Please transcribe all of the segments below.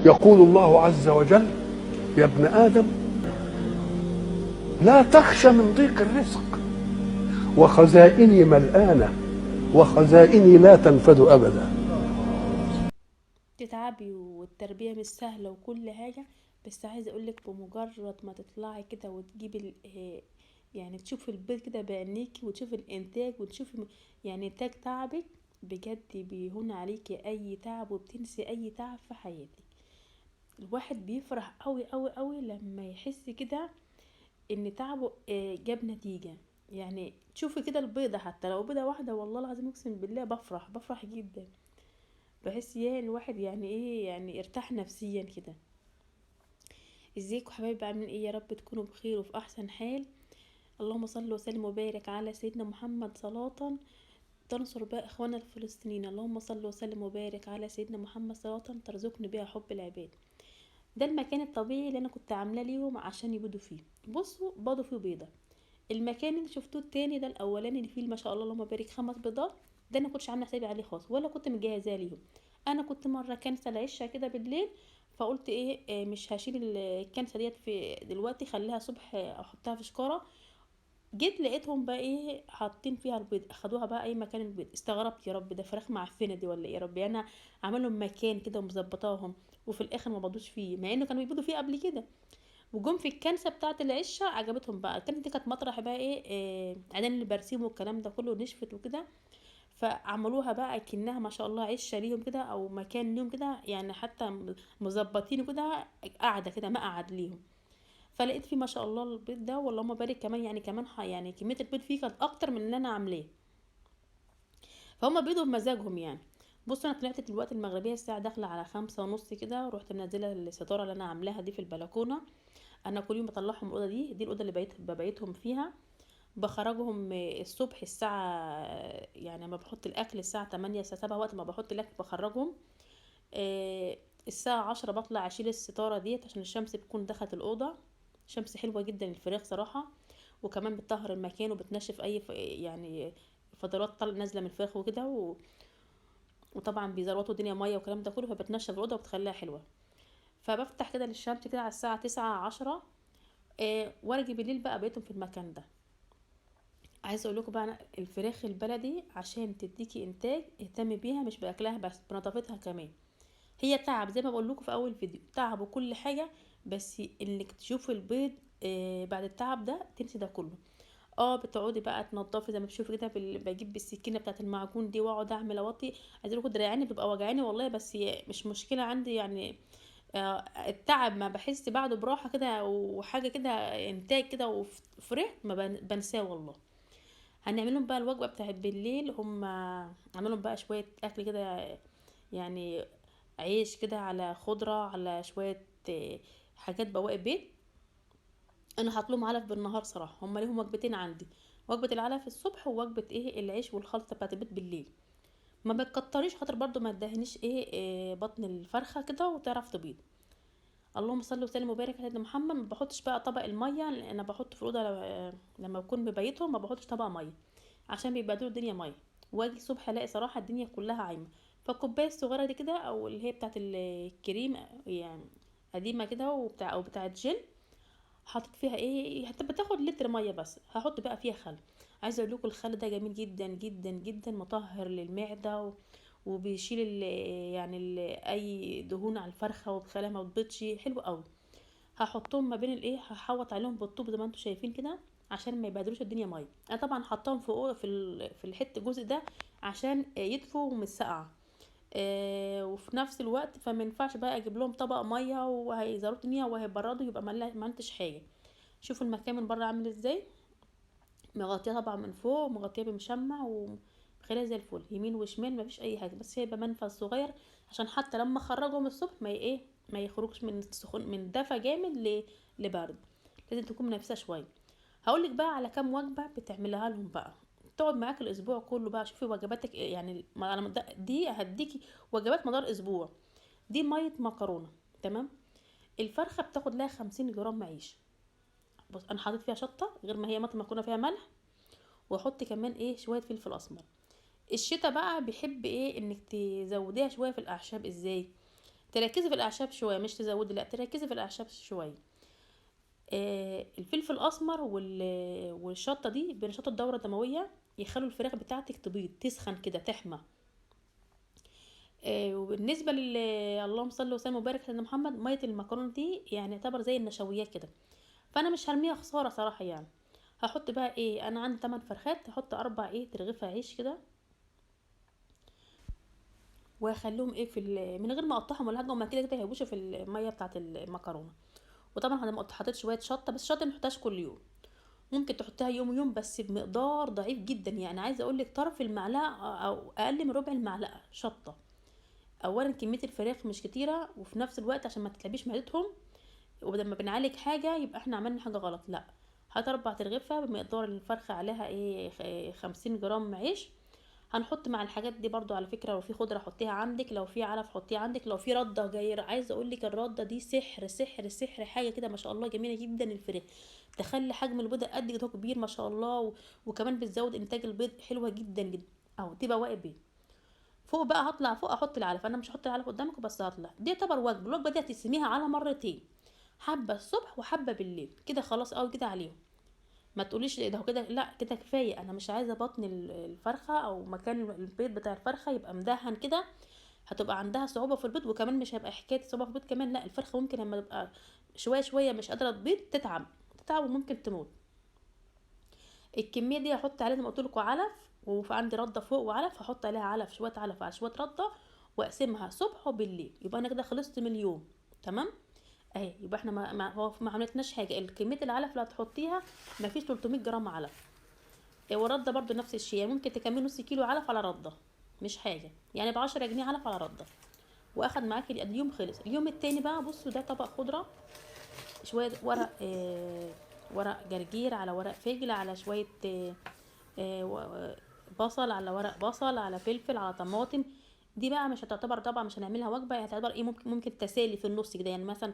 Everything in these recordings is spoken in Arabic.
يقول الله عز وجل: يا ابن آدم لا تخش من ضيق الرزق، وخزائني ملآنة، وخزائني لا تنفد أبدا. تتعبي والتربية مش سهلة وكل حاجة، بس عايزة اقولك بمجرد ما تطلعي كده وتجيبي يعني تشوفي البيض كده بعينيكي وتشوفي الانتاج وتشوفي يعني انتاج تعبك، بجد بيهون عليكي اي تعب وبتنسي اي تعب في حياتك. الواحد بيفرح قوي قوي قوي لما يحس كده ان تعبه جاب نتيجة. يعني تشوفي كده البيضة، حتى لو بيضة واحدة، والله العظيم اقسم بالله بفرح جدا. بحس يا الواحد يعني ايه، يعني ارتاح نفسيا كده. ازيكم حبايبي، عاملين ايه؟ يا رب تكونوا بخير وفي احسن حال. اللهم صل وسلم وبارك على سيدنا محمد صلاة تنصر بها اخوانا الفلسطينيين. اللهم صل وسلم وبارك على سيدنا محمد صلاة ترزقني بها حب العباد. ده المكان الطبيعي اللي انا كنت عاملاه ليهم عشان يبيضوا فيه. بصوا بيضوا فيه بيضة. المكان اللي شفتوه التاني ده الاولاني اللي فيه ما شاء الله اللهم بارك 5 بيضات، ده انا كنتش عامله حسابي عليه خالص ولا كنت مجهزاه ليهم. انا كنت مره كنسه العشه كده بالليل، فقلت ايه مش هشيل الكنسه ديت في دلوقتي، خليها صبح احطها في شكاره. جيت لقيتهم بقى ايه حاطين فيها البيض، اخدوها بقى اي مكان البيض. استغربت يا رب ده فراخ معفنه دي ولا ايه يا رب، يعني انا عاملهم مكان كده ومظبطاهم وفي الاخر ما بضوش فيه مع انه كانوا بيبيضوا فيه قبل كده. وجم في الكنسه بتاعه العشه عجبتهم بقى. الكنسه دي كانت مطرح بقى ايه عيدان البرسيم والكلام ده كله نشفت وكده، فعملوها بقى كأنها ما شاء الله عشه ليهم كده او مكان ليهم كده، يعني حتى مظبطين كده قاعده كده مقعد ليهم. فلقيت فيه ما شاء الله البيض ده والله ما بارك كمان، يعني كمان يعني كميه البيض فيه كانت اكتر من اللي انا عاملاه. فهم بيضوا بمزاجهم يعني. بصوا انا طلعت دلوقتي المغربيه الساعه داخله على 5:30 كده، رحت منزله الستاره اللي انا عاملاها دي في البلكونه. انا كل يوم بطلعهم الاوضه دي الاوضه اللي ببيتهم فيها. بخرجهم الصبح الساعه، يعني لما بحط الاكل الساعه 8 الساعه 7 وقت ما بحط الاكل بخرجهم. الساعه 10 بطلع اشيل الستاره ديت عشان الشمس بتكون دخلت الاوضه. شمس حلوه جدا للفراخ صراحه، وكمان بتطهر المكان وبتنشف اي يعني فضلات نازله من الفراخ وكده وطبعا بيزروتوا الدنيا ميه والكلام ده كله، فبتنشف الاوضه وبتخليها حلوه. فبفتح كده للشمس كده على الساعه 9 10. وارجي بالليل بقى بقيتهم في المكان ده. عايزه اقول لكم بقى الفراخ البلدي عشان تديكي انتاج اهتمي بيها، مش باكلها بس بنظافتها كمان. هي تعب زي ما بقول لكم في اول فيديو، تعب وكل حاجه، بس انك تشوفي البيض بعد التعب ده تنسي ده كله. بتقعدي بقى تنضفي زي ما بتشوفي كده بجيب بالسكينه بتاعه المعجون دي واقعد اعمل اوطي. عايزه اقول لكم دراعاني بتبقى وجعاني والله، بس مش مشكله عندي يعني. التعب ما بحس بعده براحه كده وحاجه كده انتاج كده وفرحت ما بنساه والله. هنعملهم بقى الوجبه بتاعت بالليل، هم عملهم بقى شويه اكل كده، يعني عيش كده على خضره على شويه حاجات بواقي بيت. انا هطلهم علف بالنهار صراحه، هم ليهم وجبتين عندي، وجبه العلف الصبح ووجبه ايه العيش والخلطه بتاعت البيت بالليل. ما بتكتريش خاطر برضو ما تدهنيش بطن الفرخه كده وتعرف تبيض. اللهم صل وسلم وبارك على سيدنا محمد. ما بحطش بقى طبق الميه، لان انا بحط في الاوضه لما بكون ببيتهم ما بحطش طبق ميه عشان بيبهدلوا الدنيا ميه. واجي الصبح الاقي صراحه الدنيا كلها عايمه. فالكوبايه الصغيره دي كده او اللي هي بتاعت الكريم يعني قديمه كده وبتاع او بتاعت جل، حاطط فيها ايه بتاخد لتر ميه بس، هحط بقى فيها خل. عايزه اقول لكم الخل ده جميل جدا جدا جدا، مطهر للمعده وبيشيل يعني اي دهون على الفرخه وبخليها ما تبيضش، حلو قوي. هحطهم ما بين هحوط عليهم بالطوب زي ما انتم شايفين كده عشان ما يبهدلوش الدنيا ميه. انا طبعا حطاهم في في الحته الجزء ده عشان يدفوا من السقعه. وفي نفس الوقت فما ينفعش بقى اجيب لهم طبق ميه وهيزروا الدنيا وهيبردوا يبقى ما عملتش حاجه. شوفوا المكان من بره عامل ازاي، مغطيه طبعا من فوق ومغطيه بمشمع ومخليها زي الفل يمين وشمال، مفيش اي حاجه، بس هيبقى منفذ صغير عشان حتى لما اخرجهم الصبح ما يخرجش من سخون من دفا جامد لبرد. لازم تكون منافسه شويه. هقولك بقى على كام وجبه بتعملها لهم بقى تقعد معاك الاسبوع كله بقى. شوفي وجباتك يعني دي هديكي وجبات مدار اسبوع. دي ميه مكرونه، تمام. الفرخه بتاخد لها 50 جرام عيش. بص انا حاطط فيها شطه غير ما هي ميه مكرونه فيها ملح، واحط كمان شويه فلفل اسمر. الشتا بقى بيحب انك تزوديها شويه في الاعشاب. ازاي؟ تركزي في الاعشاب شويه، مش تزودي، لا تركزي في الاعشاب شويه. الفلفل الاسمر والشطه دي بينشطوا الدوره الدمويه، يخلوا الفراخ بتاعتك تبيض تسخن كده تحمى. وبالنسبه اللهم صل وسلم وبارك على سيدنا محمد، ميه المكرونه دي يعني يعتبر زي النشويات كده، فانا مش هرميها خساره صراحه يعني. هحط بقى ايه، انا عندي 8 فرخات، هحط 4 ترغيفه عيش كده، واخليهم من غير ما اقطعهم ولا حاجه، هما كده كده هيبوشوا في الميه بتاعه المكرونه. وطبعا انا حطيت شويه شطه، بس الشطه ما تحطهاش كل يوم، ممكن تحطها يوم ويوم بس بمقدار ضعيف جدا، يعني عايزه اقول لك طرف المعلقه او اقل من ربع المعلقه شطه. اولا كميه الفراخ مش كتيره، وفي نفس الوقت عشان ما تتعبيش معدتهم، ولما بنعالج حاجه يبقى احنا عملنا حاجه غلط، لا. هات 4 ترغيفه بمقدار الفرخه عليها 50 جرام عيش. هنحط مع الحاجات دي برضو على فكره، لو في خضره حطيها عندك، لو في علف حطيها عندك، لو في رده جايه، عايزه اقول لك الرده دي سحر سحر سحر، حاجه كده ما شاء الله جميله جدا. الفراخ تخلي حجم البيضه قد كده كبير ما شاء الله، وكمان بتزود انتاج البيض، حلوه جدا جدا. اهو دي بواقي بيض. فوق بقى هطلع فوق احط العلف، انا مش هحط العلف قدامكم بس هطلع، دي يعتبر وجبه. الوجبه دي هتقسميها على مرتين، حبه الصبح وحبه بالليل، كده خلاص قوي كده عليهم. ما تقوليش ده هو كده، لا كده كفايه، انا مش عايزه بطن الفرخه او مكان البيض بتاع الفرخه يبقى مدهن كده، هتبقى عندها صعوبه في البيض، وكمان مش هيبقى حكايه صعوبه في البيض كمان، لا الفرخه ممكن لما تبقى شويه شويه مش قادره تبيض تتعب وممكن تموت. الكميه دي هحط عليها زي ما قلت لكم علف، وفي عندي رده فوق وعلف، هحط عليها علف، شويه علف على شويه رده، واقسمها صبح وبالليل، يبقى انا كده خلصت من اليوم. تمام. اهي يبقى احنا ما عملتناش حاجه. كميه العلف اللي هتحطيها ما فيش 300 جرام علف. والرده برضو نفس الشيء، يعني ممكن تكملي نص كيلو علف على رده، مش حاجه يعني، ب10 جنيه علف على رده، واخد معاكي اليوم خلص. اليوم التاني بقى بصوا، ده طبق خضره، شويه ورق ورق جرجير، على ورق فجل، على شويه بصل، على ورق بصل، على فلفل، على طماطم. دي بقى مش هتعتبر طبعا، مش هنعملها وجبه، هتعتبر ايه، ممكن تسالي في النص كده، يعني مثلا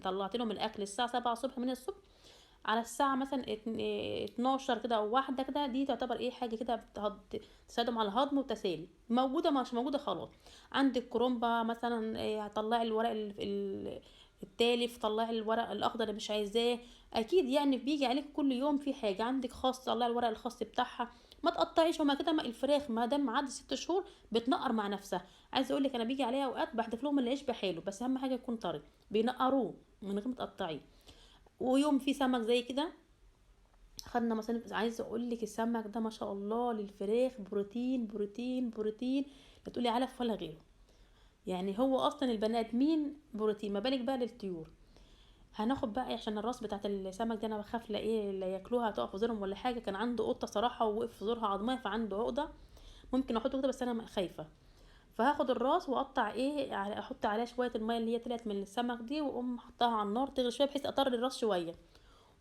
طلعت لهم الاكل الساعه 7 الصبح من الصبح، على الساعة مثلا 12 كده او واحدة كده، دي تعتبر ايه حاجة كده تساعدهم على الهضم وتسالي. موجودة مش موجودة خلاص. عندك كرومبا مثلا، هطلعي الورق التالف، طلعي الورق الاخضر اللي مش عايزاه، اكيد يعني بيجي عليك كل يوم في حاجة. عندك خاص، طلعي الورق الخاص بتاعها، ما تقطعيش. هما كده الفراخ ما دام عدى 6 شهور بتنقر مع نفسها. عايزه اقول لك انا بيجي عليها اوقات بحذف لهم العيش بحاله، بس اهم حاجه يكون طري، بينقروه من غير ما تقطعيه. ويوم في سمك زي كده، خدنا مثلا، عايزه اقول لك السمك ده ما شاء الله للفراخ بروتين بروتين بروتين، لا تقولي علف ولا غيره، يعني هو اصلا البني ادمين بروتين، ما بالك بقى للطيور. هناخد بقى عشان الراس بتاعت السمك دي انا بخاف لا ياكلوها تقف في زورهم ولا حاجه، كان عنده قطه صراحه ووقف في زورها عضميه فعنده عقده، ممكن احطه كده بس انا خايفه. فهاخد الراس واقطع احط عليها شويه الميه اللي هي طلعت من السمك دي، واقوم احطها على النار تغلي شويه بحيث اطر الراس شويه.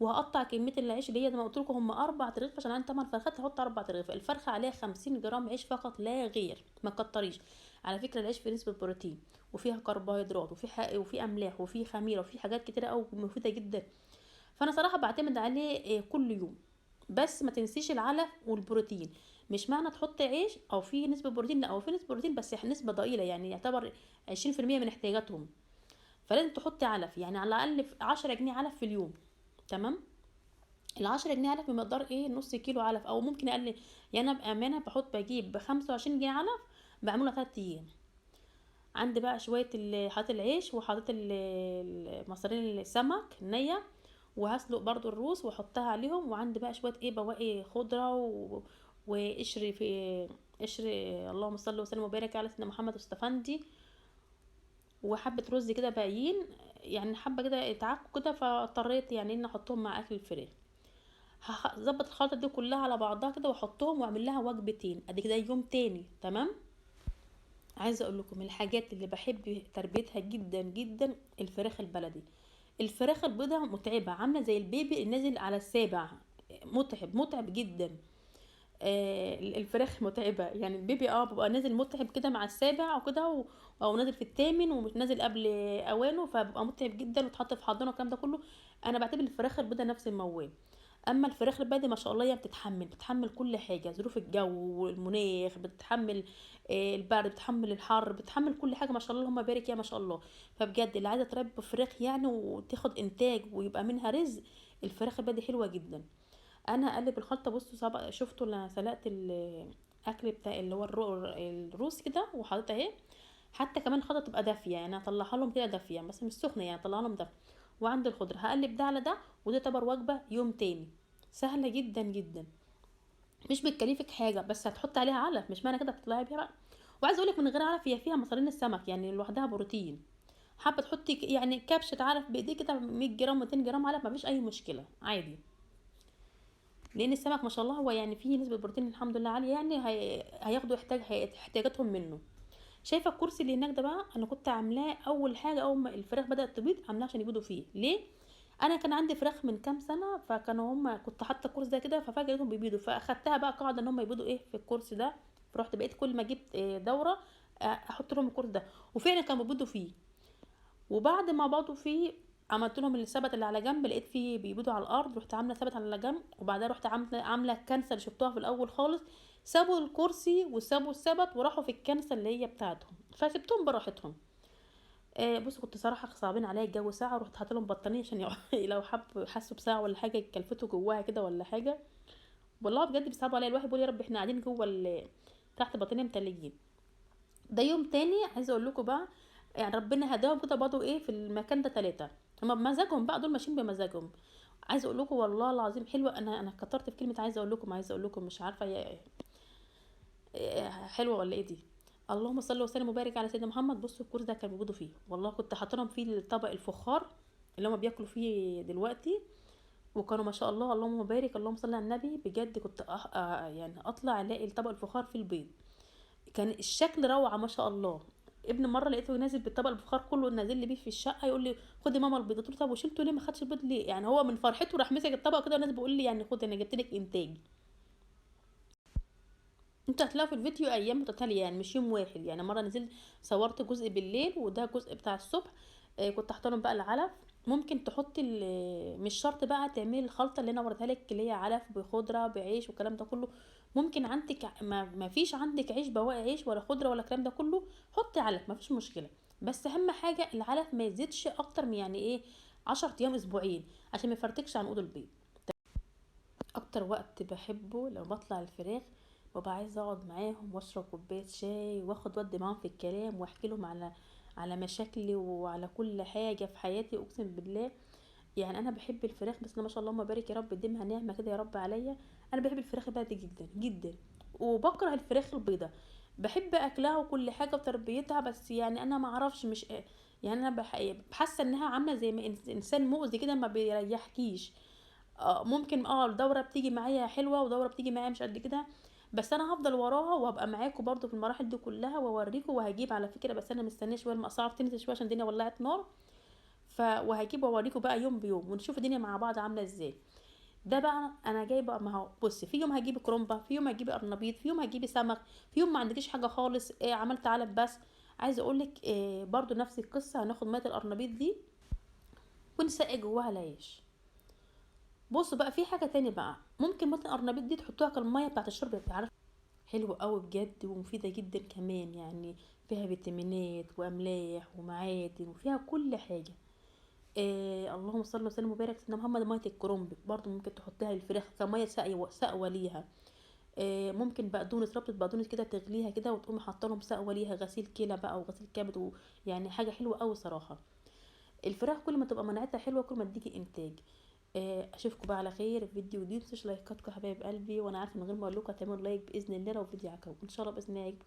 وهقطع كميه العيش اللي هي زي ما قلت لكم هم 4 ترغيف، عشان عندي 8 فرخات هحط 4 ترغيف. الفرخه عليها 50 جرام عيش فقط لا غير، ما تكتريش. على فكره العيش فيه نسبه بروتين، وفيها كربوهيدرات، وفي املاح، وفي خميره، وفي حاجات كتيره قوي مفيده جدا. فانا صراحه بعتمد عليه كل يوم. بس ما تنسيش العلف والبروتين، مش معنى تحط عيش او في نسبه بروتين، لا، او في نسبه بروتين بس نسبه ضئيله، يعني يعتبر 20% من احتياجاتهم. فلازم تحطي علف، يعني على الاقل 10 جنيه علف في اليوم. تمام. ال10 جنيه علف بمقدار نص كيلو علف او ممكن اقل، يعني انا بامانه بجيب ب25 جنيه علف، بعمله 3 ايام. عندي بقى شويه حاطط العيش، وحاطط مصارين السمك نيه، وهسلق برضو الروس واحطها عليهم، وعندي بقى شويه بواقي خضره وقشر في قشر، اللهم صل وسلم وبارك على سيدنا محمد واستفندي، وحبه رز كده باقيين، يعني حبه كده اتعكوا كده، فاضطريت يعني ان احطهم مع اكل الفراخ. هظبط الخلطه دي كلها على بعضها كده واحطهم واعمل لها وجبتين، ادي كده يوم تاني. تمام. عايزه اقول لكم الحاجات اللي بحب تربيتها جدا جدا، الفراخ البلدي. الفراخ البيضاء متعبه، عامله زي البيبي النازل على السابع، متعب جدا. الفراخ متعبه، يعني البيبي بيبقى نازل متعب كده مع السابع وكده او نازل في الثامن ومش نازل قبل اوانه، فبيبقى متعب جدا وتحط في حضانه والكلام ده كله. انا بعتبر الفراخ البيضاء نفس الموال. اما الفراخ البلدي ما شاء الله هي بتتحمل كل حاجه، ظروف الجو والمناخ بتتحمل، البرد بتحمل، الحر بتحمل كل حاجه ما شاء الله، اللهم بارك يا ما شاء الله. فبجد اللي عايزه تربي فراخ يعني وتاخد انتاج ويبقى منها رزق، الفراخ البلدي حلوه جدا. انا هقلب الخلطه، بصوا شفتوا انا سلقت الاكل بتاع اللي هو الروز كده وحطيت اهي. حتى كمان الخلطه تبقى دافيه، يعني هطلعها لهم كده دافيه بس مش سخنه، يعني اطلعها لهم دافيه. وعند الخضره هقلب ده على ده، وده تعتبر وجبه يوم تاني، سهله جدا جدا، مش بتكلفك حاجه، بس هتحط عليها علف، مش معنى كده بتطلعي بيها بقى. وعايزه اقولك من غير علف هي فيها مصارين السمك، يعني لوحدها بروتين. حابه تحطي يعني كبشه علف بايديك كده 100 جرام 200 جرام علف، مفيش اي مشكله عادي. لان السمك ما شاء الله هو يعني فيه نسبه بروتين الحمد لله عاليه، يعني هياخدوا احتياجاتهم منه. شايفه الكرسي اللي هناك ده بقى، انا كنت عاملاه اول حاجه اول ما الفراخ بدات تبيض، عاملاه عشان يبيضوا فيه. ليه؟ انا كان عندي فراخ من كام سنه، فكانوا هم كنت حاطه الكرسي ده كده، ففجاه لقيتهم بيبيضوا، فاخدتها بقى قاعده ان هم يبيضوا ايه في الكرسي ده. فرحت بقيت كل ما جبت دوره احط لهم الكرسي ده، وفعلا كانوا بيبيضوا فيه. وبعد ما بيضوا فيه عملت لهم السبت اللي على جنب، لقيت فيه بيبيضوا على الارض، رحت عامله سبت على جنب، وبعدها رحت عامله الكنسه اللي شفتوها في الاول خالص. سابوا الكرسي وسابوا السبت وراحوا في الكنسه اللي هي بتاعتهم، فسبتهم براحتهم. بص كنت صراحه صعبين عليا الجو ساعه، ورحت حاطه لهم بطانيه عشان لو حسوا بساعه ولا حاجه يكلفتوا جواها كده ولا حاجه. والله بجد بيصعبوا عليا، الواحد بيقول يا رب احنا قاعدين جوه تحت البطانيه متلجين. ده يوم تاني عايزه اقول لكم بقى، يعني ربنا هداهم كده برضه ايه في المكان ده ثلاثه، هما بمزاجهم بقى، دول ماشيين بمزاجهم. عايزه اقول لكم والله العظيم حلوه، انا كترت في كلمه عايزه اقول لكم مش عارفه حلوه ولا ايه دي. اللهم صل وسلم وبارك على سيدنا محمد. بصوا الكورس ده كان بيبيضوا فيه، والله كنت حاطه لهم فيه الطبق الفخار اللي هما بياكلوا فيه دلوقتي، وكانوا ما شاء الله اللهم بارك اللهم صل على النبي. بجد كنت يعني اطلع الاقي الطبق الفخار في البيض، كان الشكل روعه ما شاء الله. ابن مره لقيته نازل بالطبق الفخار كله نازل لي بيه في الشقه، يقول لي خدي ماما البيض، قلت له طب وشلته ليه ما خدش البيض ليه؟ يعني هو من فرحته راح مسك الطبق كده ونازل بيقول لي يعني خد انا جبت لك انتاج. انتوا هتلاقوا في الفيديو ايام متتاليه، يعني مش يوم واحد، يعني مره نزلت صورت جزء بالليل وده جزء بتاع الصبح. كنت حاطه لهم بقى العلف. ممكن تحطي مش شرط بقى تعملي الخلطه اللي انا وريتها لك اللي هي علف بخضره بعيش والكلام ده كله. ممكن عندك ما فيش عندك عيش بواقي عيش ولا خضره ولا الكلام ده كله، حطي علف ما فيش مشكله. بس اهم حاجه العلف ما يزيدش اكتر من يعني ايه 10 ايام اسبوعين، عشان ما يفرتكش عنقود البيض. اكتر وقت بحبه لما بطلع الفراخ، ببقى عايزه اقعد معاهم واشرب كوبايه شاي واخد ودي معاهم في الكلام واحكي لهم على مشاكلي وعلى كل حاجه في حياتي، اقسم بالله. يعني انا بحب الفراخ، بس انا ما شاء الله ما بارك يا رب اديمها نعمه كده يا رب عليا. انا بحب الفراخ البلدي جدا جدا، وبكره الفراخ البيضه. بحب اكلها وكل حاجه وتربيتها، بس يعني انا ما اعرفش مش يعني انا حاسه انها عامله زي ما انسان مؤذي كده ما بيريحكيش. ممكن الدوره بتيجي معايا حلوه ودوره بتيجي معايا مش قد كده، بس انا هفضل وراها وهبقى معاكم برضو في المراحل دي كلها واوريكم وهجيب على فكره، بس انا مستنيه شويه المقصعه تنزل شويه عشان الدنيا ولعت نار. وهجيب واوريكم بقى يوم بيوم ونشوف الدنيا مع بعض عامله ازاي. ده بقى انا جايبه، ما هو بص في يوم هجيب كرومبا، في يوم هجيب قرنبيط، في يوم هجيب سمك، في يوم ما عندكيش حاجه خالص عملت علب بس. عايزه اقولك برضو نفس القصه، هناخد ميه القرنبيط دي ونسقي جواها العيش. بصوا بقى في حاجه تاني بقى، ممكن مثلا القرنبيط دي تحطوها كالميه بتاعت الشرب، عارف حلوه قوي بجد ومفيده جدا كمان، يعني فيها فيتامينات واملاح ومعادن وفيها كل حاجه. اللهم صل وسلم وبارك سيدنا محمد. ميه الكرنب برضو ممكن تحطيها للفراخ كميه سقوه ليها. ممكن بقدونس، ربطه بقدونس كده تغليها كده وتقومي حاطه لهم سقوه ليها، غسيل كلى بقى وغسيل كبد يعني حاجه حلوه قوي صراحه. الفراخ كل ما تبقى مناعتها حلوه كل ما تديكي انتاج. اشوفكم بقى على خير. الفيديو دي متنسوش لايكاتكم يا حبايب قلبي، وانا عارفه من غير ما اقول لكم هتعملوا لايك باذن الله لو الفيديو عجبكم ان شاء الله باذن الله يعجبكم.